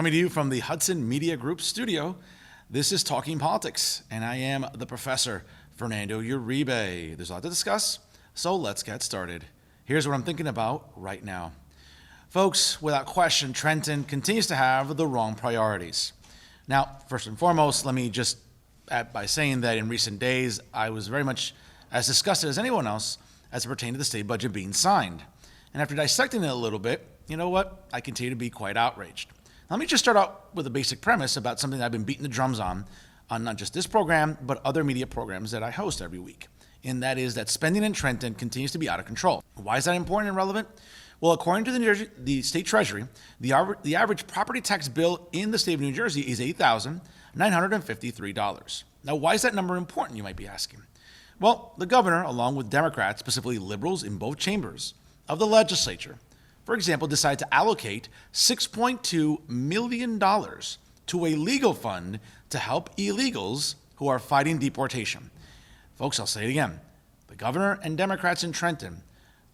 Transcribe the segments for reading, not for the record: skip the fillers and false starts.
Coming to you from the Hudson Media Group studio, this is Talking Politics, and I am the professor, Fernando Uribe. There's a lot to discuss, so let's get started. Here's what I'm thinking about right now. Folks, without question, Trenton continues to have the wrong priorities. Now, first and foremost, let me just add by saying that in recent days, I was very much as disgusted as anyone else as it pertained to the state budget being signed. And after dissecting it a little bit, you know what? I continue to be quite outraged. Let me just start out with a basic premise about something that I've been beating the drums on not just this program, but other media programs that I host every week. And that is that spending in Trenton continues to be out of control. Why is that important and relevant? Well, according to the state treasury, the average property tax bill in the state of New Jersey is $8,953. Now, why is that number important, you might be asking? Well, the governor, along with Democrats, specifically liberals in both chambers of the legislature, for example, decided to allocate $6.2 million to a legal fund to help illegals who are fighting deportation. Folks, I'll say it again. The governor and Democrats in Trenton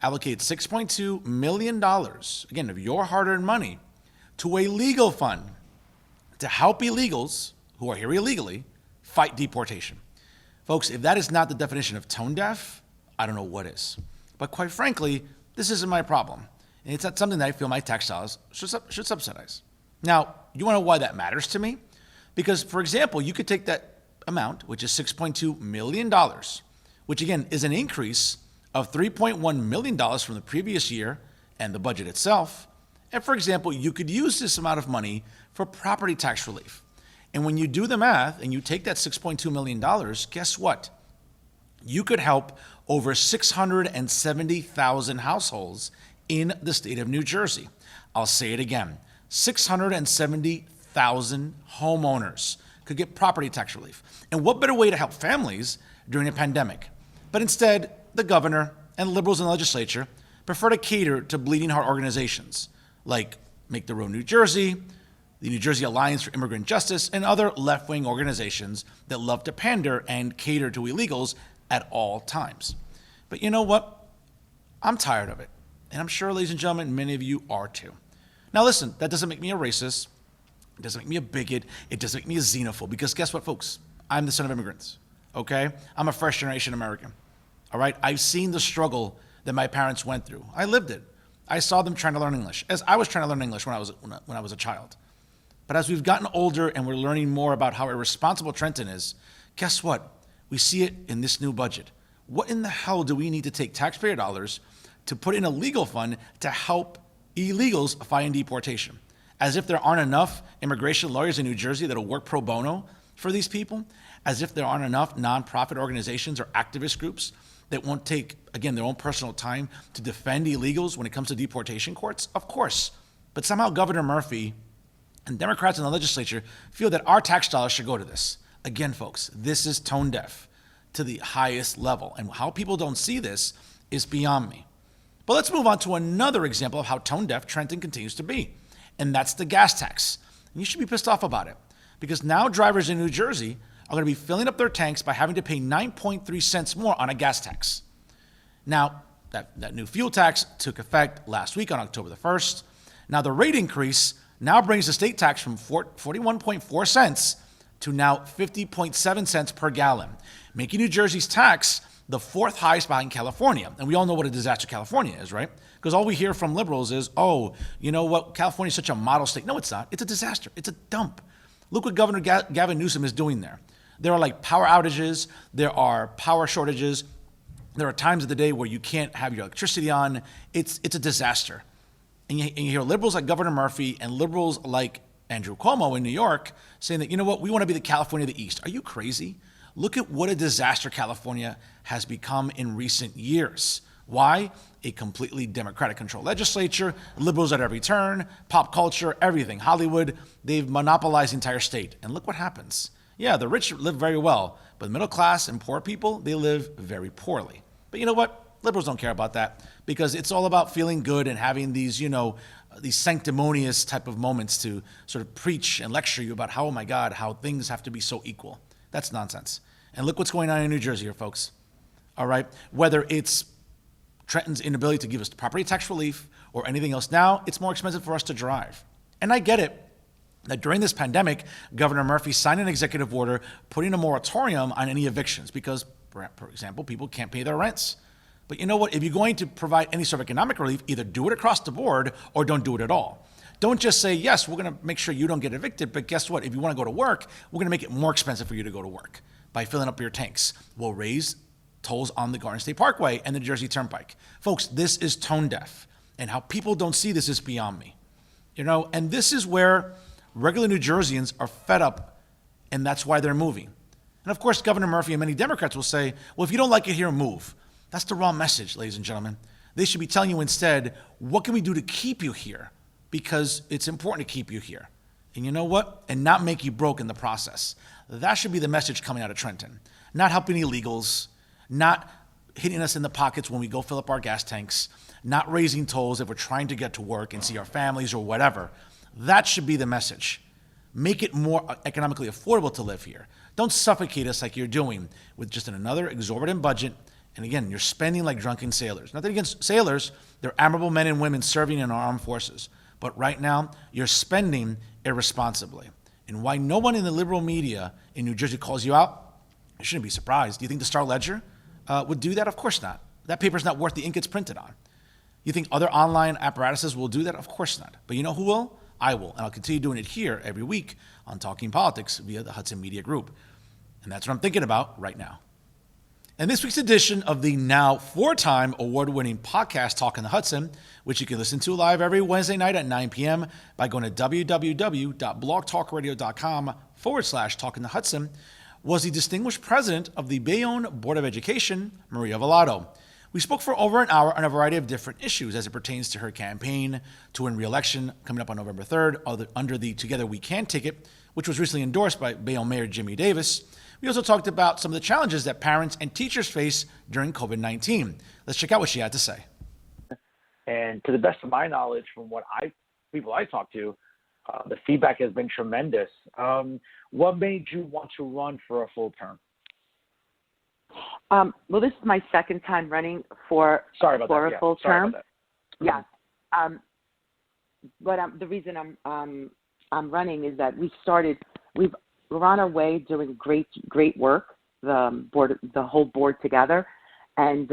allocate $6.2 million, again, of your hard-earned money, to a legal fund to help illegals who are here illegally fight deportation. Folks, if that is not the definition of tone deaf, I don't know what is. But quite frankly, this isn't my problem. And it's not something that I feel my tax dollars should subsidize. Now, you want to know why that matters to me? Because, for example, you could take that amount, which is $6.2 million, which again is an increase of $3.1 million from the previous year and the budget itself. And for example, you could use this amount of money for property tax relief. And when you do the math and you take that $6.2 million, guess what? You could help over 670,000 households in the state of New Jersey. I'll say it again. 670,000 homeowners could get property tax relief. And what better way to help families during a pandemic? But instead, the governor and liberals in the legislature prefer to cater to bleeding heart organizations like Make the Road New Jersey, the New Jersey Alliance for Immigrant Justice, and other left-wing organizations that love to pander and cater to illegals at all times. But you know what? I'm tired of it. And I'm sure, ladies and gentlemen, many of you are too. Now listen, that doesn't make me a racist. It doesn't make me a bigot. It doesn't make me a xenophobe. Because guess what, folks? I'm the son of immigrants, okay? I'm a first generation American, all right? I've seen the struggle that my parents went through. I lived it. I saw them trying to learn English, as I was trying to learn English when I was a child. But as we've gotten older and we're learning more about how irresponsible Trenton is, guess what? We see it in this new budget. What in the hell do we need to take taxpayer dollars to put in a legal fund to help illegals fighting deportation? As if there aren't enough immigration lawyers in New Jersey that'll work pro bono for these people? As if there aren't enough nonprofit organizations or activist groups that won't take, again, their own personal time to defend illegals when it comes to deportation courts? Of course. But somehow Governor Murphy and Democrats in the legislature feel that our tax dollars should go to this. Again, folks, this is tone deaf to the highest level. And how people don't see this is beyond me. But let's move on to another example of how tone deaf Trenton continues to be, and that's the gas tax. And you should be pissed off about it, because now drivers in New Jersey are going to be filling up their tanks by having to pay 9.3 cents more on a gas tax. Now, that new fuel tax took effect last week on October the 1st. Now, the rate increase now brings the state tax from 41.4 cents to now 50.7 cents per gallon, making New Jersey's tax the fourth highest behind California. And we all know what a disaster California is, right? Because all we hear from liberals is, oh, you know what, California is such a model state. No, it's not. It's a disaster. It's a dump. Look what Governor Gavin Newsom is doing there. There are like power outages. There are power shortages. There are times of the day where you can't have your electricity on. It's a disaster. And you hear liberals like Governor Murphy and liberals like Andrew Cuomo in New York saying that, you know what, we want to be the California of the East. Are you crazy? Look at what a disaster California has become in recent years. Why? A completely Democratic-controlled legislature, liberals at every turn, pop culture, everything. Hollywood, they've monopolized the entire state. And look what happens. Yeah, the rich live very well, but middle class and poor people, they live very poorly. But you know what? Liberals don't care about that, because it's all about feeling good and having these, these sanctimonious type of moments to sort of preach and lecture you about how, oh my God, how things have to be so equal. That's nonsense. And look what's going on in New Jersey here, folks. All right? Whether it's Trenton's inability to give us property tax relief or anything else, now it's more expensive for us to drive. And I get it. Now, during this pandemic, Governor Murphy signed an executive order putting a moratorium on any evictions because, for example, people can't pay their rents. But you know what? If you're going to provide any sort of economic relief, either do it across the board or don't do it at all. Don't just say, yes, we're going to make sure you don't get evicted, but guess what? If you want to go to work, we're going to make it more expensive for you to go to work by filling up your tanks. We'll raise tolls on the Garden State Parkway and the Jersey Turnpike. Folks, this is tone deaf, and how people don't see this is beyond me. And this is where regular New Jerseyans are fed up, and that's why they're moving. And of course, Governor Murphy and many Democrats will say, well, if you don't like it here, move. That's the wrong message, ladies and gentlemen. They should be telling you instead, what can we do to keep you here? Because it's important to keep you here. And you know what? And not make you broke in the process. That should be the message coming out of Trenton. Not helping illegals, not hitting us in the pockets when we go fill up our gas tanks, not raising tolls if we're trying to get to work and see our families or whatever. That should be the message. Make it more economically affordable to live here. Don't suffocate us like you're doing with just another exorbitant budget. And again, you're spending like drunken sailors. Nothing against sailors. They're admirable men and women serving in our armed forces. But right now, you're spending irresponsibly. And why no one in the liberal media in New Jersey calls you out, you shouldn't be surprised. Do you think the Star Ledger would do that? Of course not. That paper's not worth the ink it's printed on. You think other online apparatuses will do that? Of course not. But you know who will? I will, and I'll continue doing it here every week on Talking Politics via the Hudson Media Group. And that's what I'm thinking about right now. And this week's edition of the now 4-time award-winning podcast Talking the Hudson, which you can listen to live every Wednesday night at 9 p.m. by going to www.blogtalkradio.com/Talking the Hudson, was the distinguished president of the Bayonne Board of Education, Maria Velato. We spoke for over an hour on a variety of different issues as it pertains to her campaign to win re-election coming up on November 3rd under the Together We Can ticket, which was recently endorsed by Bayonne Mayor Jimmy Davis. We also talked about some of the challenges that parents and teachers face during COVID-19. Let's check out what she had to say. And to the best of my knowledge, from people I talked to, the feedback has been tremendous. What made you want to run for a full term? Well, this is my second time running for a full term. Yes. But the reason I'm running is that we're on our way doing great work, the whole board together, and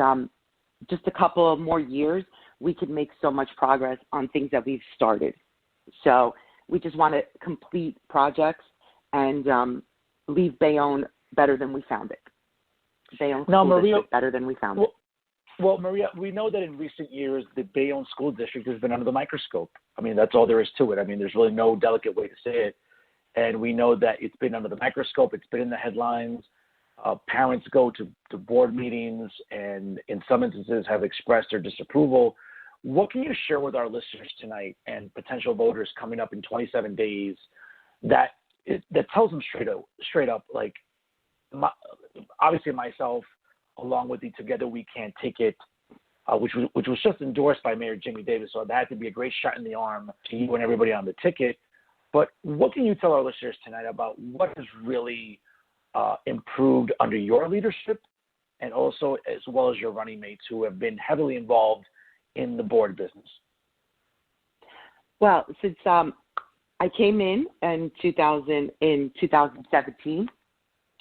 just a couple of more years, we could make so much progress on things that we've started. So we just want to complete projects and leave Bayonne better than we found it. Bayonne School District better than we found it. Well, Maria, we know that in recent years, the Bayonne School District has been under the microscope. I mean, that's all there is to it. I mean, there's really no delicate way to say it. And we know that it's been under the microscope. It's been in the headlines. Parents go to board meetings and in some instances have expressed their disapproval. What can you share with our listeners tonight and potential voters coming up in 27 days that tells them straight up, like, obviously myself, along with the Together We Can ticket, which was just endorsed by Mayor Jimmy Davis, so that had to be a great shot in the arm to you and everybody on the ticket. But what can you tell our listeners tonight about what has really improved under your leadership, and also as well as your running mates who have been heavily involved in the board business? Well, since I came in 2017,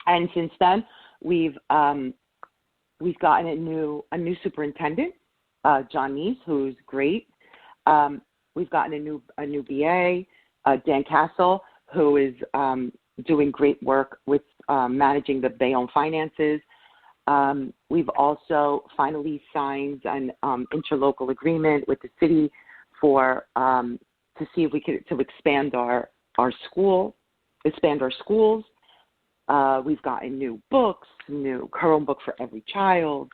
and since then we've gotten a new superintendent, John Neese, who's great. We've gotten a new BA, Dan Castle, who is doing great work with managing the Bayonne finances. We've also finally signed an interlocal agreement with the city for to see if we could expand our schools. We've gotten new books, new Chromebook for every child,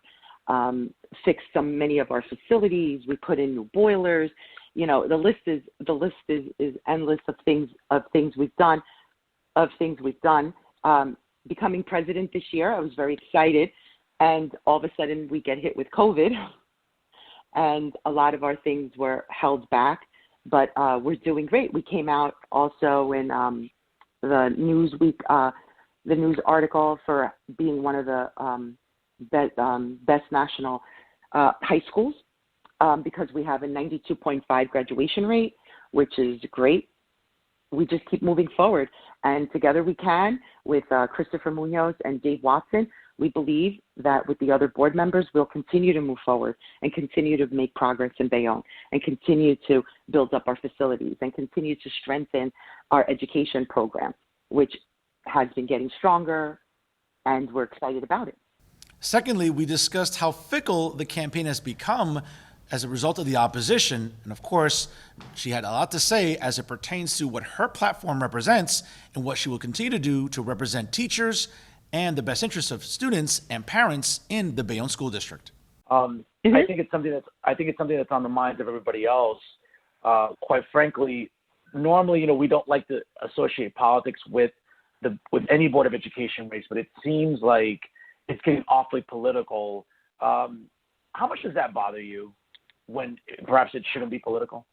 fixed many of our facilities. We put in new boilers. You know, the list is endless of things we've done. Becoming president this year, I was very excited, and all of a sudden we get hit with COVID, and a lot of our things were held back. But we're doing great. We came out also in the Newsweek, the news article for being one of the best national high schools because we have a 92.5 graduation rate, which is great. we just keep moving forward. And together we can, with Christopher Munoz and Dave Watson, we believe that with the other board members, we'll continue to move forward and continue to make progress in Bayonne and continue to build up our facilities and continue to strengthen our education program, which has been getting stronger, and we're excited about it. Secondly, we discussed how fickle the campaign has become as a result of the opposition. And of course, she had a lot to say as it pertains to what her platform represents and what she will continue to do to represent teachers and the best interests of students and parents in the Bayonne School District. I think it's something that's on the minds of everybody else. Quite frankly, normally, we don't like to associate politics with any board of education race, but it seems like it's getting awfully political. How much does that bother you when perhaps it shouldn't be political?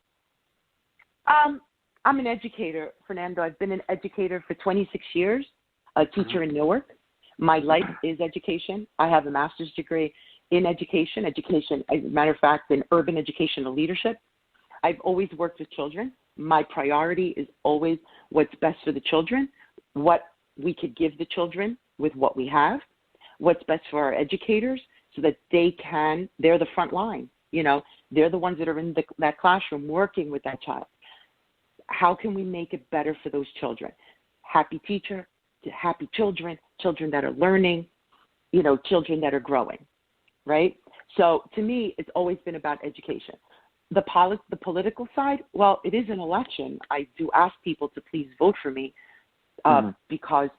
I'm an educator, Fernando. I've been an educator for 26 years, a teacher in Newark. My life is education. I have a master's degree in education, as a matter of fact, in urban educational leadership. I've always worked with children. My priority is always what's best for the children, what we could give the children with what we have, what's best for our educators so that they're the front line. They're the ones that are in that classroom working with that child. How can we make it better for those children? Happy teacher, happy children, children that are learning, children that are growing, right? So to me, it's always been about education. The political side, well, it is an election. I do ask people to please vote for me because,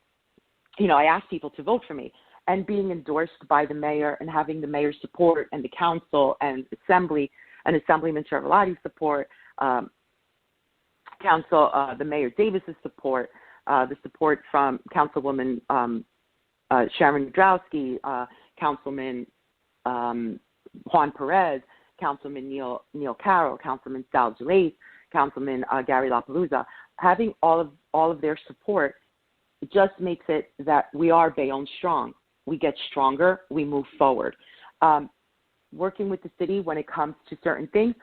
I ask people to vote for me. And being endorsed by the mayor and having the mayor's support and the council and assembly and Assemblyman Cervelati's support, the Mayor Davis's support, the support from Councilwoman Sharon Drowski, Councilman Juan Perez, Councilman Neil Carroll, Councilman Sal Gervais, Councilman Gary LaPalooza, having all of their support just makes it that we are Bayonne strong. We get stronger, we move forward. Working with the city when it comes to certain things,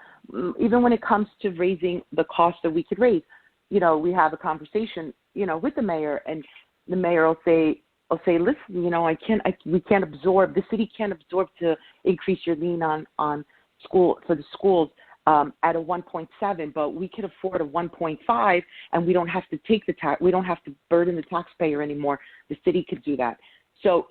even when it comes to raising the cost that we could raise, we have a conversation, with the mayor, and the mayor will say, listen, we can't absorb, the city can't absorb to increase your lien on the schools at a 1.7, but we could afford a 1.5, and we don't have to take we don't have to burden the taxpayer anymore. The city could do that. So,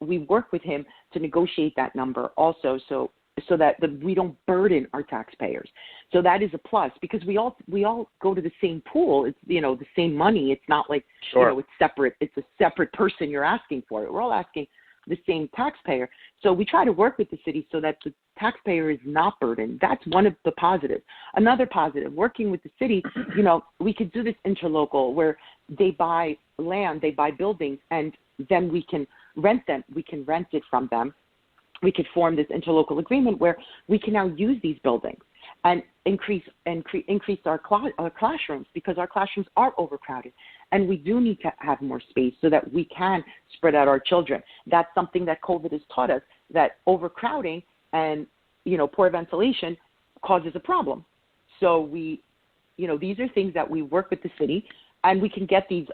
we work with him to negotiate that number also so that we don't burden our taxpayers. So that is a plus because we all go to the same pool. It's, the same money. It's not like, it's separate. It's a separate person you're asking for it. We're all asking the same taxpayer. So we try to work with the city so that the taxpayer is not burdened. That's one of the positives. Another positive, working with the city, we could do this interlocal where they buy land, they buy buildings, and then we can rent them. We can rent it from them. We could form this interlocal agreement where we can now use these buildings and increase our classrooms because our classrooms are overcrowded, and we do need to have more space so that we can spread out our children. That's something that COVID has taught us, that overcrowding and poor ventilation causes a problem. So these are things that we work with the city. And we can get these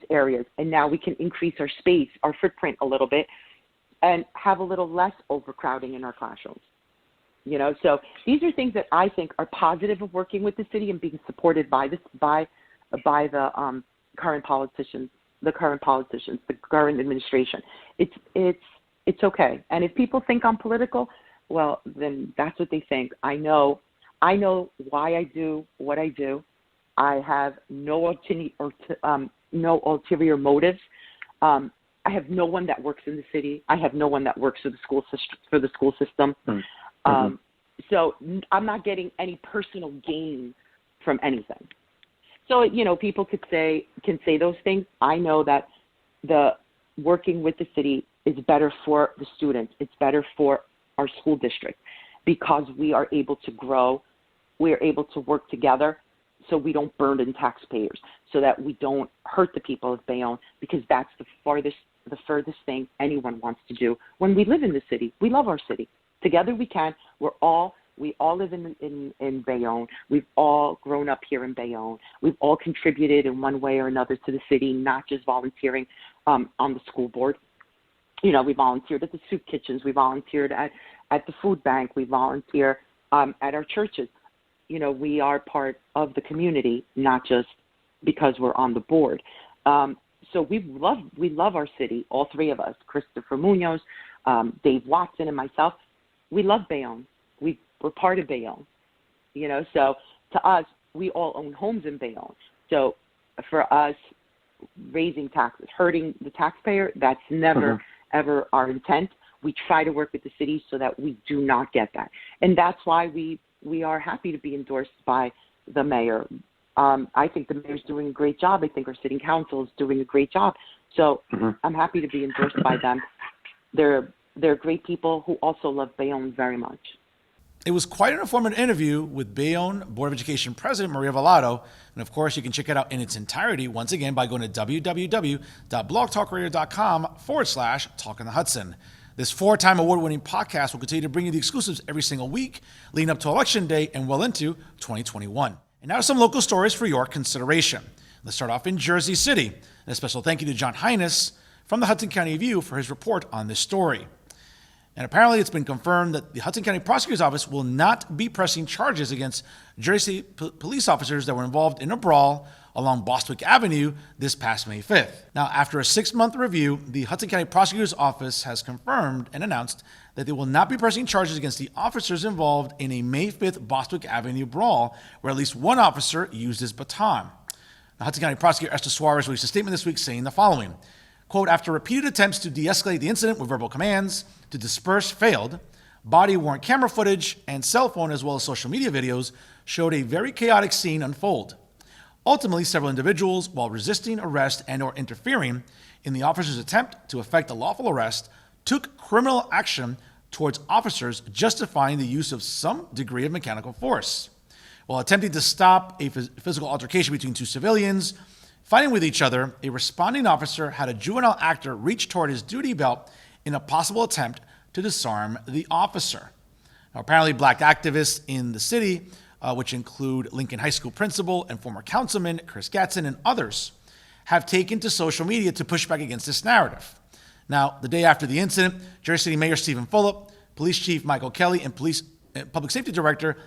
areas, and now we can increase our space, our footprint a little bit, and have a little less overcrowding in our classrooms. So these are things that I think are positive of working with the city and being supported by the current politicians, the current administration. It's okay. And if people think I'm political, well, then that's what they think. I know why I do what I do. I have no ulterior motives. I have no one that works in the city. I have no one that works for the school system. So I'm not getting any personal gain from anything. So people can say those things. I know that the working with the city is better for the students. It's better for our school district because we are able to grow. We are able to work together. So we don't burden taxpayers, so that we don't hurt the people of Bayonne, because that's the furthest thing anyone wants to do when we live in the city. We love our city. Together we can. We're all We all live in Bayonne. We've all grown up here in Bayonne. We've all contributed in one way or another to the city, not just volunteering on the school board. You know, we volunteered at the soup kitchens. We volunteered at the food bank. We volunteer at our churches. You know, we are part of the community, not just because we're on the board. So we love our city, all three of us, Christopher Munoz, Dave Watson, and myself. We love Bayonne. We're part of Bayonne, you know. So to us, we all own homes in Bayonne. So for us, raising taxes, hurting the taxpayer, that's never, ever our intent. We try to work with the city so that we do not get that. And that's why we are happy to be endorsed by the mayor. I think the mayor's doing a great job. I think our city council is doing a great job. So I'm happy to be endorsed by them. They're great people who also love Bayonne very much. It was quite an informative interview with Bayonne Board of Education President Maria Velato. And of course, you can check it out in its entirety once again by going to www.blogtalkradio.com/Talking the Hudson. This 4-time award-winning podcast will continue to bring you the exclusives every single week, leading up to Election Day and well into 2021. And now some local stories for your consideration. Let's start off in Jersey City. And a special thank you to John Hines from the Hudson County View for his report on this story. And apparently it's been confirmed that the Hudson County Prosecutor's Office will not be pressing charges against Jersey police officers that were involved in a brawl along Bostwick Avenue this past May 5th. Now, after a 6-month review, the Hudson County Prosecutor's Office has confirmed and announced that they will not be pressing charges against the officers involved in a May 5th Bostwick Avenue brawl, where at least one officer used his baton. The Hudson County Prosecutor Esther Suarez released a statement this week saying the following, quote, after repeated attempts to de-escalate the incident with verbal commands to disperse failed, body-worn camera footage and cell phone as well as social media videos showed a very chaotic scene unfold. Ultimately, several individuals, while resisting arrest and or interfering in the officer's attempt to effect a lawful arrest, took criminal action towards officers justifying the use of some degree of mechanical force. While attempting to stop a physical altercation between two civilians fighting with each other, a responding officer had a juvenile actor reach toward his duty belt in a possible attempt to disarm the officer. Now, apparently, black activists in the city, which include Lincoln High School principal and former councilman Chris Gatson and others, have taken to social media to push back against this narrative. Now, the day after the incident, Jersey City Mayor Stephen Fulop, Police Chief Michael Kelly, and Public Safety Director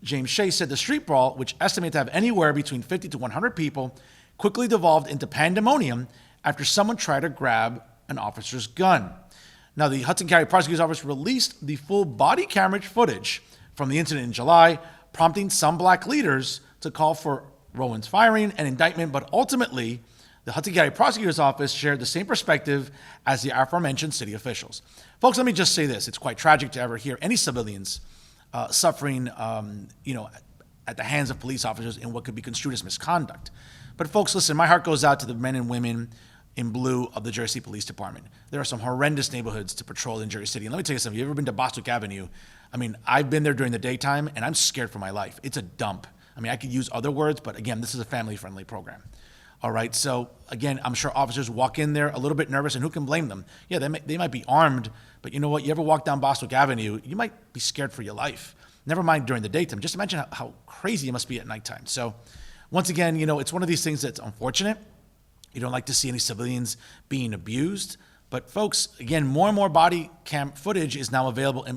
James Shea said the street brawl, which estimated to have anywhere between 50 to 100 people, quickly devolved into pandemonium after someone tried to grab an officer's gun. Now, the Hudson County Prosecutor's Office released the full body camera footage from the incident in July, prompting some black leaders to call for Rowan's firing and indictment, but ultimately, the Hudson County Prosecutor's Office shared the same perspective as the aforementioned city officials. Folks, let me just say this. It's quite tragic to ever hear any civilians suffering, at the hands of police officers in what could be construed as misconduct. But folks, listen, my heart goes out to the men and women in blue of the Jersey Police Department. There are some horrendous neighborhoods to patrol in Jersey City. And let me tell you something. You ever been to Bostwick Avenue? I mean, I've been there during the daytime, and I'm scared for my life. It's a dump. I mean, I could use other words, but again, this is a family-friendly program. All right, so again, I'm sure officers walk in there a little bit nervous, and who can blame them? Yeah, they might be armed, but you know what? You ever walk down Bostwick Avenue, you might be scared for your life. Never mind during the daytime. Just imagine how crazy it must be at nighttime. So once again, it's one of these things that's unfortunate. You don't like to see any civilians being abused. But folks, again, more and more body cam footage is now available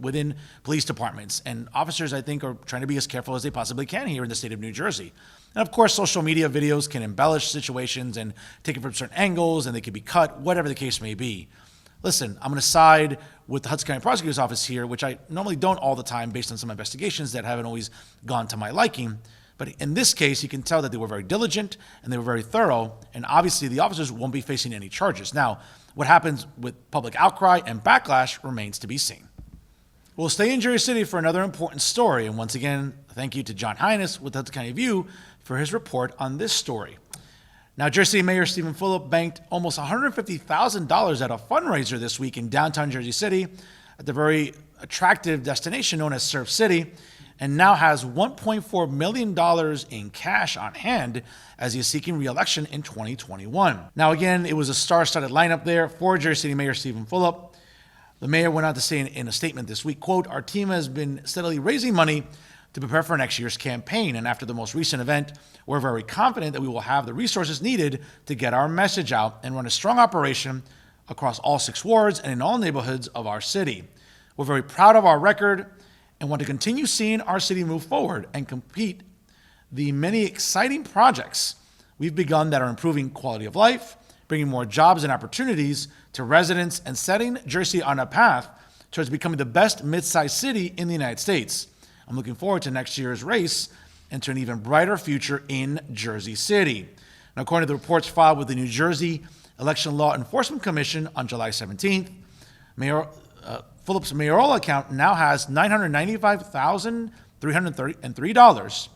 within police departments. And officers, I think, are trying to be as careful as they possibly can here in the state of New Jersey. And of course, social media videos can embellish situations and take it from certain angles, and they can be cut, whatever the case may be. Listen, I'm going to side with the Hudson County Prosecutor's Office here, which I normally don't all the time based on some investigations that haven't always gone to my liking. But in this case, you can tell that they were very diligent and they were very thorough, and obviously the officers won't be facing any charges. Now, what happens with public outcry and backlash remains to be seen. We'll stay in Jersey City for another important story, and once again, thank you to John Hines with the Hudson County View for his report on this story. Now, Jersey City Mayor Stephen Fulop banked almost $150,000 at a fundraiser this week in downtown Jersey City at the very attractive destination known as Surf City, and now has $1.4 million in cash on hand as he is seeking re-election in 2021. Now, again, it was a star-studded lineup there for Jersey City Mayor Stephen Fulop. The mayor went on to say in a statement this week, quote, "Our team has been steadily raising money to prepare for next year's campaign. And after the most recent event, we're very confident that we will have the resources needed to get our message out and run a strong operation across all 6 wards and in all neighborhoods of our city. We're very proud of our record and want to continue seeing our city move forward and complete the many exciting projects we've begun that are improving quality of life, bringing more jobs and opportunities to residents, and setting Jersey on a path towards becoming the best mid-sized city in the United States. I'm looking forward to next year's race and to an even brighter future in Jersey City." Now, according to the reports filed with the New Jersey Election Law Enforcement Commission on July 17th, Phillip's mayoral account now has $995,303,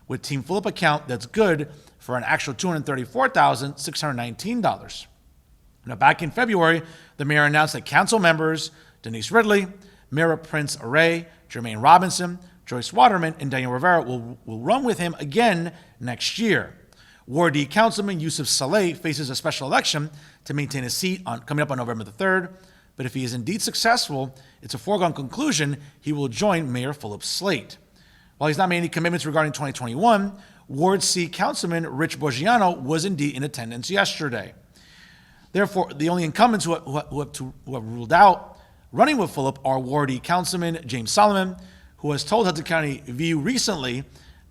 with Team Phillip account that's good for an actual $234,619. Now, back in February, the mayor announced that council members Denise Ridley, Mira Prince Array, Jermaine Robinson, Joyce Waterman, and Daniel Rivera will run with him again next year. Ward D Councilman Yusuf Saleh faces a special election to maintain his seat coming up on November the 3rd, but if he is indeed successful, it's a foregone conclusion he will join Mayor Phillip's slate. While he's not made any commitments regarding 2021, Ward C Councilman Rich Borgiano was indeed in attendance yesterday. Therefore, the only incumbents who have ruled out running with Phillip are Ward E Councilman James Solomon, who has told Hudson County View as recently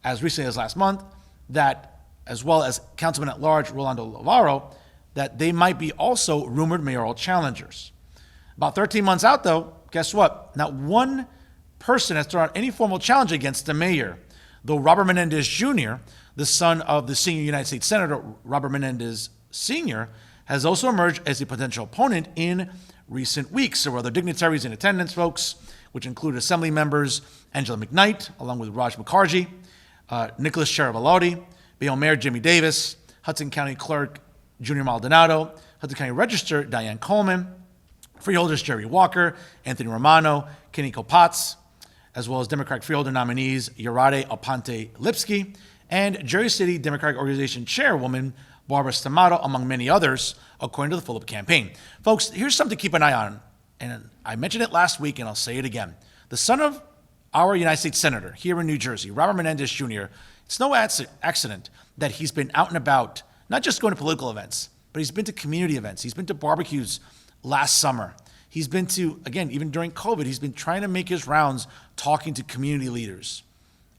as last month, that, as well as Councilman at Large Rolando Lavaro, that they might be also rumored mayoral challengers. About 13 months out, though, guess what? Not one person has thrown out any formal challenge against the mayor, though Robert Menendez Jr., the son of the senior United States Senator Robert Menendez Sr., has also emerged as a potential opponent in recent weeks. There were other dignitaries in attendance, folks, which include Assembly members Angela McKnight, along with Raj Mukherjee, Nicholas Charavaloti, Bayonne Mayor Jimmy Davis, Hudson County Clerk Junior Maldonado, Hudson County Register Diane Coleman, Freeholders Jerry Walker, Anthony Romano, Kenny Kopatz, as well as Democratic Freeholder nominees Yarade Alpante Lipsky, and Jersey City Democratic Organization Chairwoman Barbara Stamato, among many others, according to the Phillip campaign. Folks, here's something to keep an eye on, and I mentioned it last week, and I'll say it again. The son of our United States Senator here in New Jersey, Robert Menendez Jr., it's no accident that he's been out and about, not just going to political events, but he's been to community events. He's been to barbecues last summer. He's been to, again, even during COVID, he's been trying to make his rounds talking to community leaders,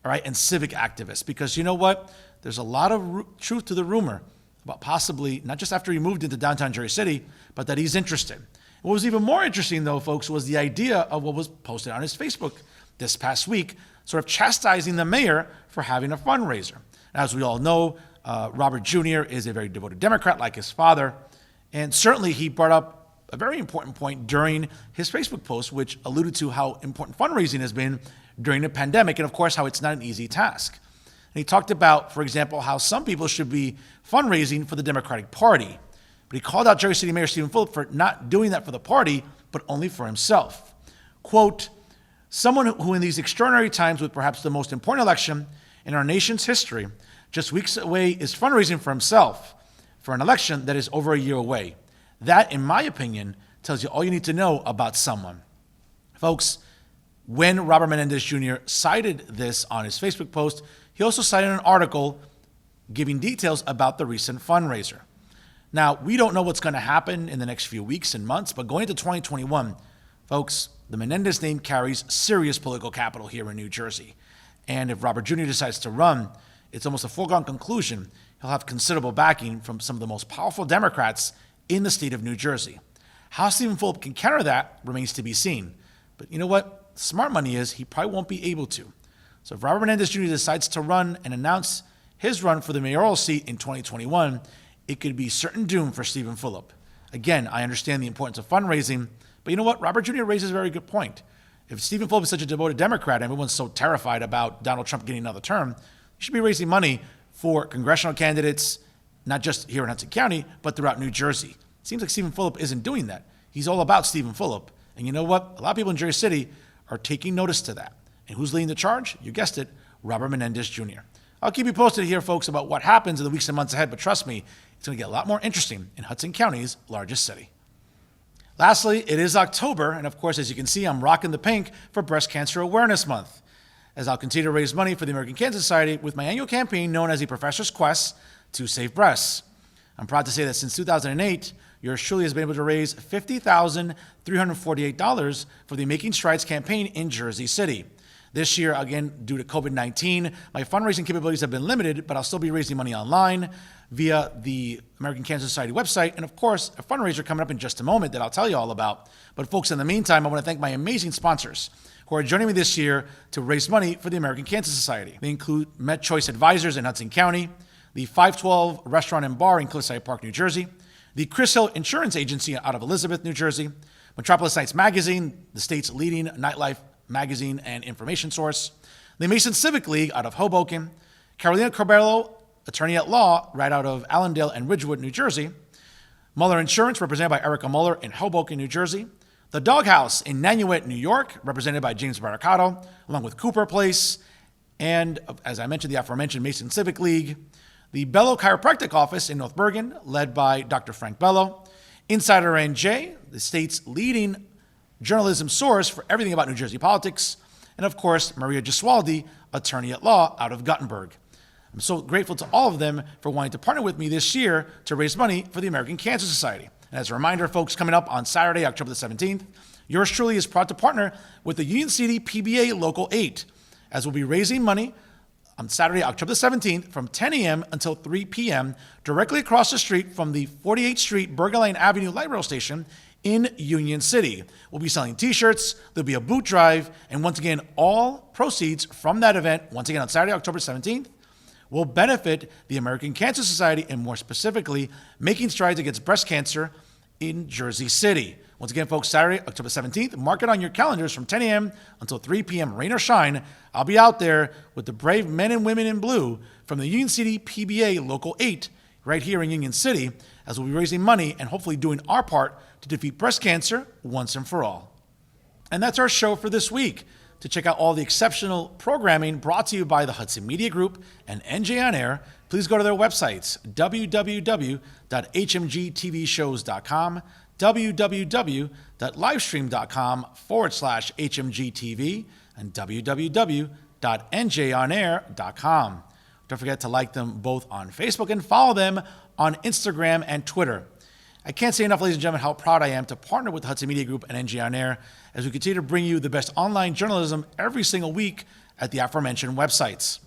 all right, and civic activists. Because you know what? There's a lot of truth to the rumor about possibly, not just after he moved into downtown Jersey City, but that he's interested. What was even more interesting, though, folks, was the idea of what was posted on his Facebook this past week, sort of chastising the mayor for having a fundraiser. As we all know, Robert Jr. is a very devoted Democrat like his father, and certainly he brought up a very important point during his Facebook post, which alluded to how important fundraising has been during the pandemic, and of course, how it's not an easy task. And he talked about, for example, how some people should be fundraising for the Democratic Party. But he called out Jersey City Mayor Stephen Phillip for not doing that for the party, but only for himself. Quote, "Someone who in these extraordinary times with perhaps the most important election in our nation's history, just weeks away, is fundraising for himself for an election that is over a year away. That, in my opinion, tells you all you need to know about someone." Folks, when Robert Menendez Jr. cited this on his Facebook post, he also cited an article giving details about the recent fundraiser. Now, we don't know what's going to happen in the next few weeks and months, but going into 2021, folks, the Menendez name carries serious political capital here in New Jersey. And if Robert Jr. decides to run, it's almost a foregone conclusion he'll have considerable backing from some of the most powerful Democrats in the state of New Jersey. How Stephen Phillip can counter that remains to be seen. But you know what? Smart money is he probably won't be able to. So if Robert Menendez Jr. decides to run and announce his run for the mayoral seat in 2021, it could be certain doom for Stephen Phillip. Again, I understand the importance of fundraising, but you know what? Robert Jr. raises a very good point. If Stephen Phillip is such a devoted Democrat and everyone's so terrified about Donald Trump getting another term, you should be raising money for congressional candidates, not just here in Hudson County, but throughout New Jersey. It seems like Stephen Phillip isn't doing that. He's all about Stephen Phillip. And you know what? A lot of people in Jersey City are taking notice to that. And who's leading the charge? You guessed it, Robert Menendez Jr. I'll keep you posted here, folks, about what happens in the weeks and months ahead, but trust me, it's going to get a lot more interesting in Hudson County's largest city. Lastly, it is October, and of course, as you can see, I'm rocking the pink for Breast Cancer Awareness Month, as I'll continue to raise money for the American Cancer Society with my annual campaign known as the Professor's Quest to Save Breasts. I'm proud to say that since 2008, yours truly has been able to raise $50,348 for the Making Strides campaign in Jersey City. This year, again, due to COVID-19, my fundraising capabilities have been limited, but I'll still be raising money online via the American Cancer Society website, and of course, a fundraiser coming up in just a moment that I'll tell you all about. But folks, in the meantime, I want to thank my amazing sponsors who are joining me this year to raise money for the American Cancer Society. They include MedChoice Advisors in Hudson County, the 512 Restaurant and Bar in Cliffside Park, New Jersey, the Chris Hill Insurance Agency out of Elizabeth, New Jersey, Metropolis Nights Magazine, the state's leading nightlife magazine and information source, the Mason Civic League out of Hoboken, Carolina Corbello, attorney at law, right out of Allendale and Ridgewood, New Jersey, Muller Insurance, represented by Erica Muller in Hoboken, New Jersey, the Doghouse in Nanuet, New York, represented by James Barricato, along with Cooper Place, and, as I mentioned, the aforementioned Mason Civic League, the Bello Chiropractic Office in North Bergen, led by Dr. Frank Bello, Insider NJ, the state's leading journalism source for everything about New Jersey politics, and of course, Maria Gesualdi, attorney at law out of Gothenburg. I'm so grateful to all of them for wanting to partner with me this year to raise money for the American Cancer Society. And as a reminder, folks, coming up on Saturday, October the 17th, yours truly is proud to partner with the Union City PBA Local 8, as we'll be raising money on Saturday, October the 17th from 10 a.m. until 3 p.m. directly across the street from the 48th Street Burger Lane Avenue Light Rail Station in Union City. We'll be selling t-shirts, there'll be a boot drive, and once again, all proceeds from that event, once again on Saturday, October 17th, will benefit the American Cancer Society and more specifically, Making Strides Against Breast Cancer in Jersey City. Once again, folks, Saturday, October 17th, mark it on your calendars from 10 a.m. until 3 p.m., rain or shine. I'll be out there with the brave men and women in blue from the Union City PBA Local 8 right here in Union City, as we'll be raising money and hopefully doing our part to defeat breast cancer once and for all. And that's our show for this week. To check out all the exceptional programming brought to you by the Hudson Media Group and NJ On Air, please go to their websites, www.hmgtvshows.com, www.livestream.com/hmgtv, and www.njonair.com. Don't forget to like them both on Facebook and follow them on Instagram and Twitter. I can't say enough, ladies and gentlemen, how proud I am to partner with the Hudson Media Group and NJ On Air as we continue to bring you the best online journalism every single week at the aforementioned websites.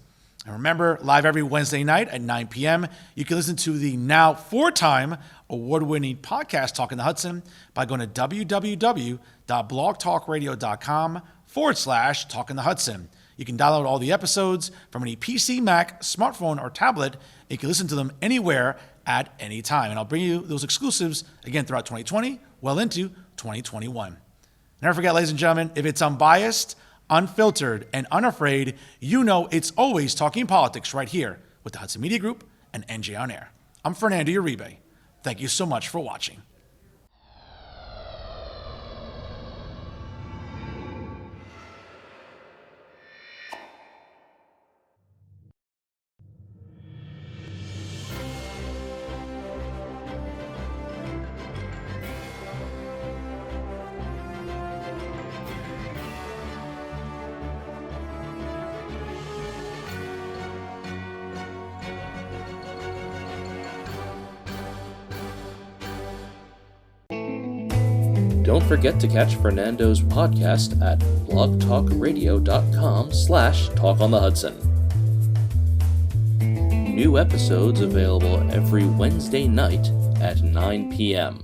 And remember, live every Wednesday night at 9 p.m., you can listen to the now 4-time award-winning podcast Talking the Hudson by going to www.blogtalkradio.com/Talking the Hudson. You can download all the episodes from any PC, Mac, smartphone, or tablet, and you can listen to them anywhere at any time. And I'll bring you those exclusives again throughout 2020, well into 2021. Never forget, ladies and gentlemen, if it's unbiased, unfiltered, and unafraid, you know it's always talking politics right here with the Hudson Media Group and NJ On Air. I'm Fernando Uribe. Thank you so much for watching. Don't forget to catch Fernando's podcast at blogtalkradio.com/talkonthehudson. New episodes available every Wednesday night at 9 p.m.